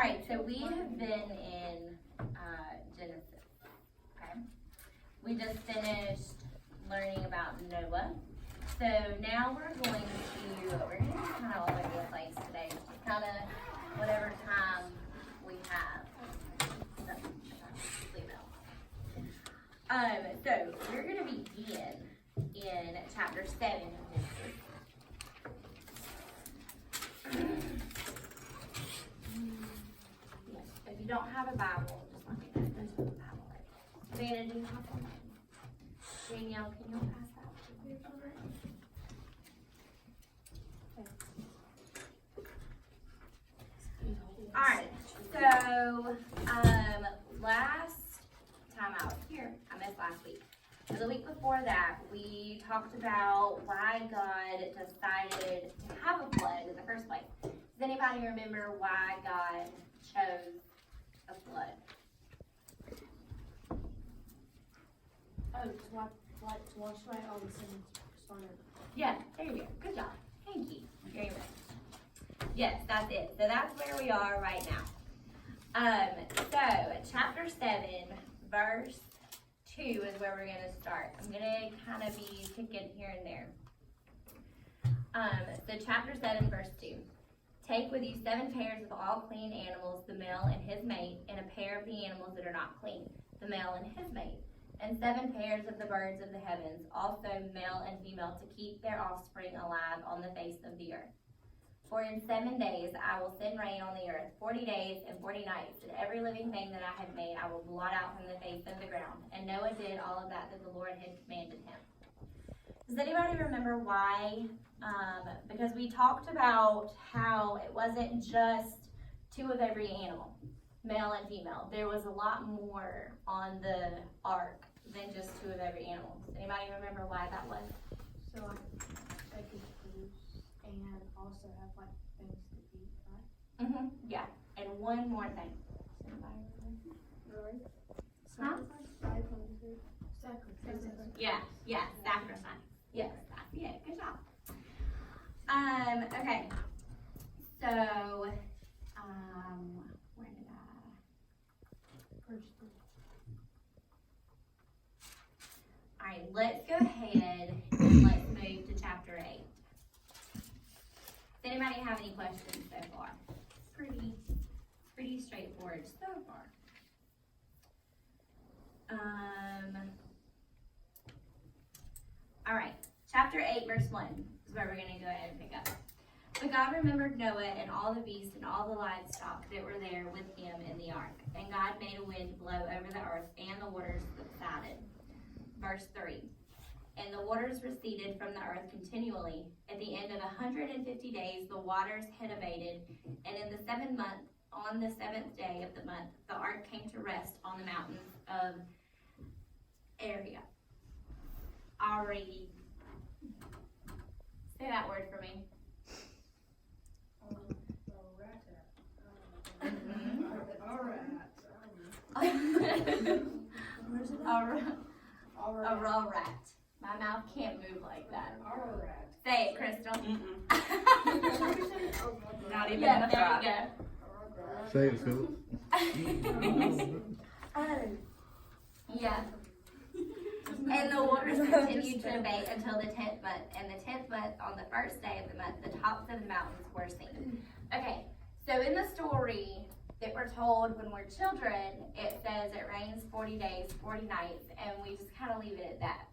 right, so we have been in Genesis. Okay, we just finished learning about Noah. So now we're going to be kind of all over the place today, kind of whatever time we have. So we're going to begin in chapter 7 of Genesis. If you don't have a Bible, just let me know. There's a Bible. Savannah, do you have one? Danielle, can you pass that? Alright, so last time I was here, I missed last week. So the week before that, we talked about why God decided to have a flood in the first place. Does anybody remember why God chose a flood? Oh, to wash away all the sins. Yeah, there you go. Good job. Thank you. Very much. Yes, that's it. So that's where we are right now. So chapter 7, verse 2 is where we're going to start. I'm going to kind of be picking here and there. So chapter 7, verse 2. Take with you 7 pairs of all clean animals, the male and his mate, and a pair of the animals that are not clean, the male and his mate, and 7 pairs of the birds of the heavens, also male and female, to keep their offspring alive on the face of the earth. For in 7 days I will send rain on the earth, 40 days and 40 nights, and every living thing that I have made I will blot out from the face of the ground. And Noah did all of that the Lord had commanded him. Does anybody remember why? Because we talked about how it wasn't just 2 of every animal, male and female. There was a lot more on the ark than just 2 of every animal. Does anybody remember why that was? So they could produce and also have like things to eat, right? Yeah. And one more thing. Does anybody remember? Huh? Sacrifice. Yeah, sacrifice. Yes, that's it. Good job. Okay. So, where did Alright, let's go ahead and let's move to chapter 8. Does anybody have any questions so far? Pretty straightforward so far. Alright, chapter 8, verse 1 is where we're going to go ahead and pick up. But God remembered Noah and all the beasts and all the livestock that were there with him in the ark. And God made a wind blow over the earth, and the waters subsided. Verse 3. And the waters receded from the earth continually. At the end of 150 days, the waters had abated. And in the 7th month, on the 7th day of the month, the ark came to rest on the mountains of Area. Already. Say that word for me. Ararat. My mouth can't move like that. Ararat. Say it, Crystal. Not even Yeah, in a there frog. you go. Say it, Philip. Yeah. And the waters continued to abate until the 10th month. And the 10th month, on the first day of the month, the tops of the mountains were seen. Okay, so in the story that we're told when we're children, it says it rains 40 days, 40 nights, and we just kind of leave it at that.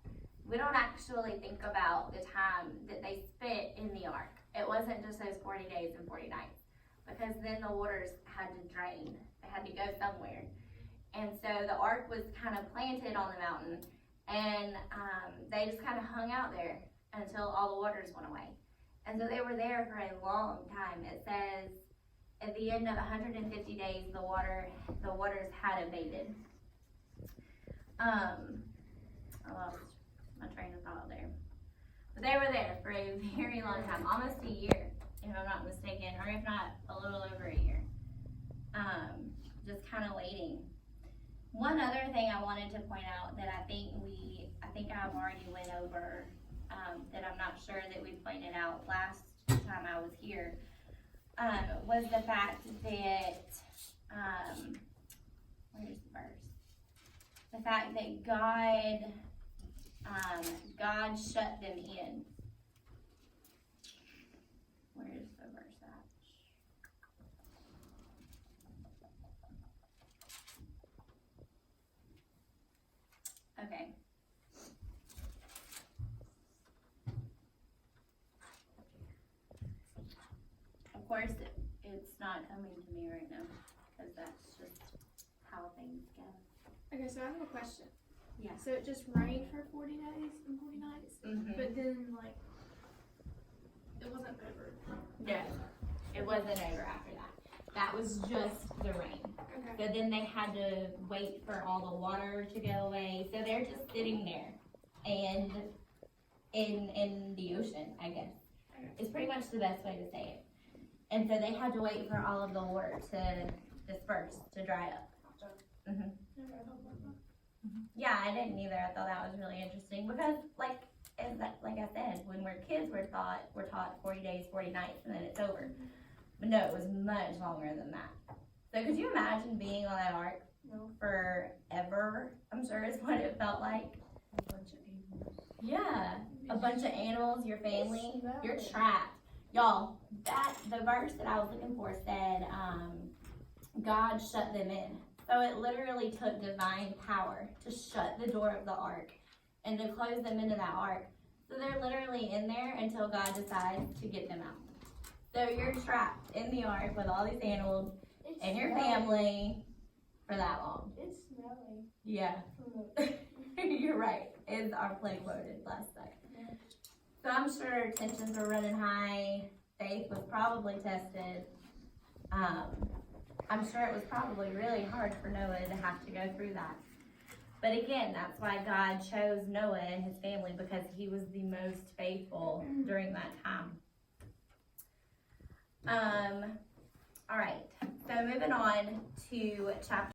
We don't actually think about the time that they spent in the ark. It wasn't just those 40 days and 40 nights, because then the waters had to drain. They had to go somewhere. And so the ark was kind of planted on the mountain, and they just kind of hung out there until all the waters went away. And so they were there for a long time. It says at the end of 150 days, the waters had abated. I lost my train of thought there. But they were there for a very long time, almost a year, if I'm not mistaken, or if not a little over a year. Just kind of waiting. One other thing I wanted to point out that I think I've already went over, that I'm not sure that we pointed out last time I was here, was the fact that where's the verse? The fact that God shut them in. Where's the verse at? Okay. Of course, it's not coming to me right now, because that's just how things go. Okay, so I have a question. Yeah. So it just rained for 40 days and 40 nights, Mhm. but then like it wasn't over. No, it wasn't over after that. That was just the rain. Okay. So then they had to wait for all the water to go away. So they're just sitting there and in the ocean, I guess. It's pretty much the best way to say it. And so they had to wait for all of the water to disperse, to dry up. Mhm. Yeah, I didn't either. I thought that was really interesting because, like I said, when we're kids, we're taught 40 days, 40 nights, and then it's over. But no, it was much longer than that. So could you imagine being on that ark No. forever? I'm sure is what it felt like. A bunch of animals. Yeah, a bunch of animals, your family, It's you're smelly. trapped. Y'all, the verse that I was looking for said, God shut them in. So it literally took divine power to shut the door of the ark and to close them into that ark. So they're literally in there until God decides to get them out. So you're trapped in the ark with all these animals It's and your smelly. family for that long. It's smelly. Yeah. You're right. Is our play quoted last night. Yeah. So I'm sure tensions were running high. Faith was probably tested. I'm sure it was probably really hard for Noah to have to go through that. But again, that's why God chose Noah and his family, because he was the most faithful during that time. All right. So moving on to chapter